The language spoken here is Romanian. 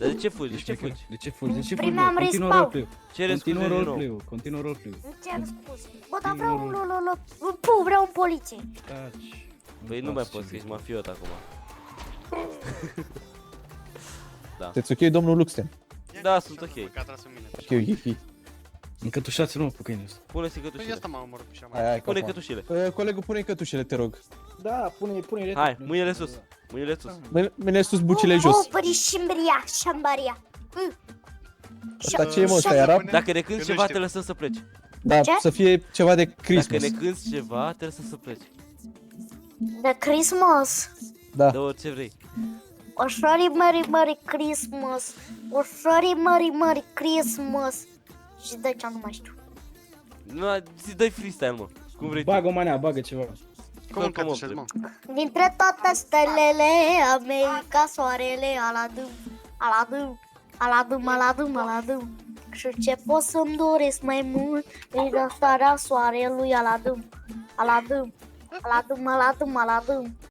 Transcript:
Dar de ce fugi? De ce fugi? De ce fugi? De ce fugi? Primeam Continuă respawn. roleplay-ul. Cere scuze Continuă din nou. roleplay-ul. Continuă roleplay-ul. Îmi cer scuze. Bă, dar vreau un poliție. Taci. Păi nu mai poți, că ești mafiot acum. Sunteți ok, domnul Luxten? Da, sunt ok. Că a tras în mine. Ok. Încătușați-l, mă, pe câinele ăsta. Pune-ți Păi cătușile. asta m-a omorât și am Hai, Pune că cătușile. Colegul, pune cătușele, te rog. Da, pune retul. Hai, mâinile sus. Mâinile sus. Mâine sus, bucile jos. Pări șimbria, șambaria. Asta ce e, mă, ăsta e arab? Dacă ne cânti Că nu ceva, știu. te lăsăm să pleci. Da, Ce? să fie ceva de Dacă Christmas. ne cânti ceva, te lăsăm să pleci. De Christmas. Da. Dă orice vrei. O sorry, mari, Christmas. O sorry, mari, Christmas. Și de ce nu mai știu. Nu, dă-i freestyle, mă. Cum vrei tu. Bagă manea, bagă ceva. Cum în cătușez, mă? Dintre toate stelele, America, soarele, aladum, aladum, aladum, aladum, aladum. Și ce pot să-mi doresc mai mult, e răsarea soarelui, aladum, aladum, aladum, aladum, aladum.